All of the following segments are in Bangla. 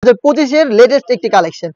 2025 এর লেটেস্ট একটি কালেকশন।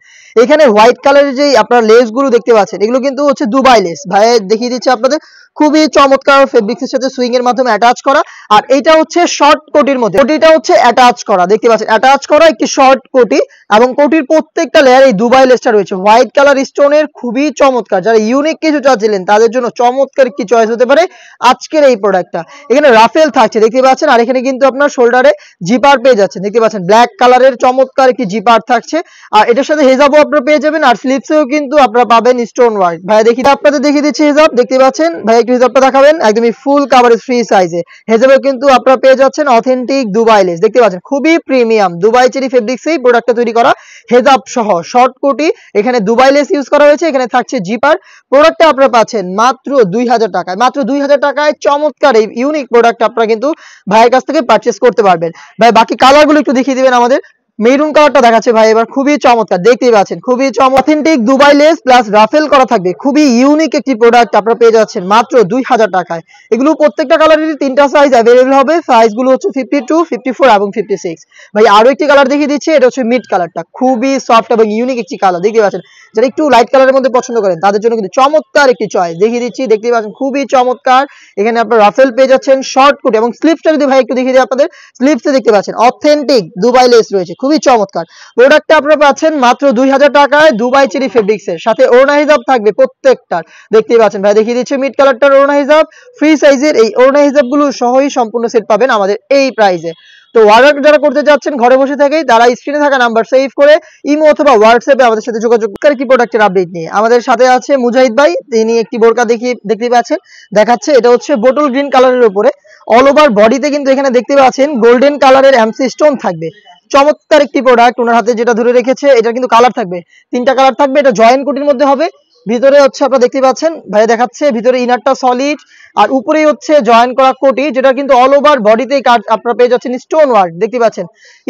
এখানে হোয়াইট কালারের যে আপনারা লেস গুলো দেখতে পাচ্ছেন এগুলো কিন্তু হচ্ছে দুবাই লেস। ভাই দেখিয়ে দিচ্ছি আপনাদের, খুবই চমৎকার ফেব্রিক্সের সাথে সুইং এর মাধ্যমে অ্যাটাচ করা। আর এটা হচ্ছে শর্ট কোটির মধ্যে, কোটিটা হচ্ছে অ্যাটাচ করা, দেখতে পাচ্ছেন অ্যাটাচ করা একটি শর্ট কোটি, এবং কোটির প্রত্যেকটা লেয়ারে এই দুবাই লেসটা রয়েছে হোয়াইট কালার স্টোনের, খুবই চমৎকার। যারা ইউনিক কিছু চাচ্ছিলেন তাদের জন্য চমৎকার একটি চয়েস হতে পারে আজকের এই প্রোডাক্টটা। এখানে রাফেল থাকছে দেখতে পাচ্ছেন, আর এখানে কিন্তু আপনার শোল্ডারে জিপার পেয়ে যাচ্ছেন, দেখতে পাচ্ছেন ব্ল্যাক কালারের চমৎকার একটি জিপার থাকছে। আর এটার সাথে হেজাবও আপনারা পেয়ে যাবেন, আর স্লিপসেও কিন্তু আপনারা পাবেন স্টোন ওয়ার্ক। ভাই আপনাদের দেখিয়ে দিচ্ছি হেজাব, দেখতে পাচ্ছেন ভাই একটু হেজাবটা দেখাবেন, একদমই ফুল কাভারেজ ফ্রি সাইজে হেজাবও কিন্তু আপনারা পেয়ে যাচ্ছেন অথেন্টিক দুবাই লেস, দেখতে পাচ্ছেন খুবই প্রিমিয়াম দুবাই চেরি ফেব্রিক্সেই প্রোডাক্টটা তৈরি করা, হেজাব সহ শর্ট কোটি, এখানে দুবাই লেস ইউজ করা হয়েছে, এখানে থাকছে জিপার। প্রোডাক্টটা আপনারা পাচ্ছেন মাত্র 2000 টাকায়, মাত্র 2000 টাকায় চমৎকার এই ইউনিক প্রোডাক্ট আপনারা কিন্তু ভাইয়ের কাছ থেকে পারচেজ করতে পারবেন। ভাই বাকি কালারগুলো একটু দেখিয়ে দিবেন আমাদের। মেরুন কালারটা দেখাচ্ছে ভাই এবার, খুবই চমৎকার, দেখতেই পাচ্ছেন খুবই authentic Dubai lace plus ruffle করা থাকবে, খুবই ইউনিক একটি প্রোডাক্ট আপনারা পেয়ে যাচ্ছেন মাত্র 2000 টাকায়। এগুলো প্রত্যেকটা কালারেরই 3টা সাইজ अवेलेबल হবে, সাইজগুলো হচ্ছে 52, 54 এবং 56। ভাই আরো একটি কালার দেখিয়ে দিচ্ছি, এটা হচ্ছে মিড কালারটা, খুবই সফট এবং ইউনিক একটি কালার, দেখতে পাচ্ছেন যারা একটু লাইট কালারের মধ্যে পছন্দ করেন তাদের জন্য কিন্তু চমৎকার একটি চয়েস দেখিয়ে দিচ্ছি, দেখতে পাচ্ছেন খুবই চমৎকার। এখানে আপনারা রাফেল পেয়ে যাচ্ছেন শর্ট কোট, এবং স্লিপসটা যদি ভাই একটু দেখিয়ে দিই আপনাদের, স্লিপসে দেখতে পাচ্ছেন অথেন্টিক দুবাই লেস রয়েছে, খুবই চমৎকার। প্রোডাক্টটা আপনারা পাচ্ছেন মাত্র 2000 টাকায় দুবাই চেরি ফেব্রিক্সের সাথে ওড়না হিজাব থাকবে প্রত্যেকটার, দেখতেই পাচ্ছেন ভাই দেখিয়ে দিচ্ছি মিড কালারটার ওড়না হিজাব, ফ্রি সাইজের এই ওড়না হিজাবগুলো সহই সম্পূর্ণ সেট পাবেন আমাদের এই প্রাইসে। তো অর্ডার যারা করতে যাচ্ছেন ঘরে বসে থেকেই, তারা স্ক্রিনে থাকা নাম্বার সেভ করে ইমো অথবা হোয়াটসঅ্যাপে আমাদের সাথে যোগাযোগ করে কি প্রোডাক্টের আপডেট নিয়ে। আমাদের সাথে আছে মুজাহিদ ভাই, তিনি একটি বোরকা দেখতে পাচ্ছেন দেখাচ্ছে, এটা হচ্ছে বোটল গ্রিন কালারের উপরে, অল ওভার বডিতে কিন্তু এখানে দেখতে পাচ্ছেন গোল্ডেন কালারের এমসি স্টোন থাকবে, চমৎকার একটি প্রোডাক্ট। ওনার হাতে যেটা ধরে রেখেছে এটা কিন্তু কালার থাকবে, 3টা কালার থাকবে, এটা জয়েন্ট কোটির মধ্যে হবে। ভিতরে হচ্ছে আপনারা দেখতে পাচ্ছেন ভাই দেখাচ্ছে, ভিতরে ইনারটা সলিড, আর উপরেই হচ্ছে জয়েন করা কোটি, যেটা কিন্তু অল ওভার বডিতেই আপনারা পেয়ে যাচ্ছেন স্টোন ওয়ার্ক, দেখতে পাচ্ছেন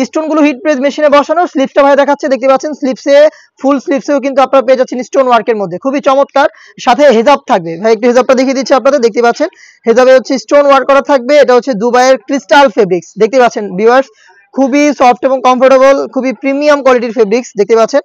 স্টোন গুলো হিট প্রেস মেশিনে বসানো। স্লিপসটা ভাই দেখাচ্ছে, দেখতে পাচ্ছেন স্লিপসে ফুল স্লিপসেও কিন্তু আপনারা পেয়ে যাচ্ছেন স্টোন ওয়ার্কের মধ্যে, খুবই চমৎকার। সাথে হেজাব থাকবে, ভাই একটু হেজাবটা দেখিয়ে দিচ্ছি আপনাদের, দেখতে পাচ্ছেন হেজাবে হচ্ছে স্টোন ওয়ার্ক করা থাকবে। এটা হচ্ছে দুবাইয়ের ক্রিস্টাল ফেব্রিক্স, দেখতে পাচ্ছেন ভিউয়ার্স, খুবই সফট এবং কমফোর্টেবল, খুবই প্রিমিয়াম কোয়ালিটির ফেব্রিক্স, দেখতে পাচ্ছেন।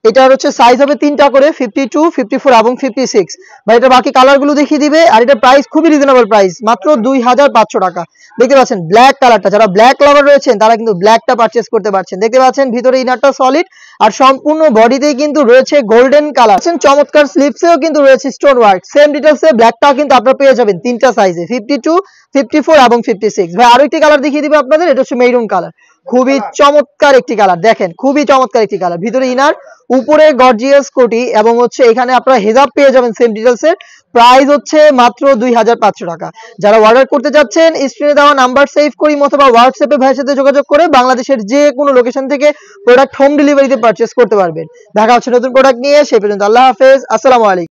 এটার হচ্ছে সাইজ হবে 3টা করে, 52, 54 এবং 56। ভাই এটা বাকি কালারগুলো দেখিয়ে দিবে, আর এটা প্রাইস খুবই রিজনেবল প্রাইস, মাত্র 2500 টাকা। দেখতে পাচ্ছেন ব্ল্যাক কালারটা, যারা ব্ল্যাক লাভার রয়েছেন তারা কিন্তু ব্ল্যাকটা পারচেজ করতে পারছেন, দেখতে পাচ্ছেন ভিতরে ইনারটা সলিড, আর সম্পূর্ণ বডিতেই কিন্তু রয়েছে গোল্ডেন কালার, চমৎকার। স্লিপসেও কিন্তু রয়েছে স্টোন ওয়ার্ক, সেম ডিটেইলসে ব্ল্যাকটাও কিন্তু আপনারা পেয়ে যাবেন 3টা সাইজে, 52, 54 এবং 56। ভাই আরো একটি কালার দেখিয়ে দিবে আপনাদের, এটা হচ্ছে মেরুন কালার, খুবই চমৎকার একটি কালার, দেখেন খুবই চমৎকার একটি কালার, ভিতরে ইনার, উপরে গর্জিয়াস কোটি, এবং হচ্ছে এখানে আপনারা হেজাব পেয়ে যাবেন সেম ডিটেইলসের। প্রাইস হচ্ছে মাত্র 2500 টাকা। যারা অর্ডার করতে যাচ্ছেন স্ক্রিনে দেওয়া নাম্বার সেভ করি অথবা হোয়াটসঅ্যাপে ভাইয়ের সাথে যোগাযোগ করে বাংলাদেশের যে কোনো লোকেশন থেকে প্রোডাক্ট হোম ডেলিভারিতে পারচেজ করতে পারবেন। দেখা হচ্ছে নতুন প্রোডাক্ট নিয়ে, সেই পর্যন্ত আল্লাহ হাফেজ, আসসালামু আলাইকুম।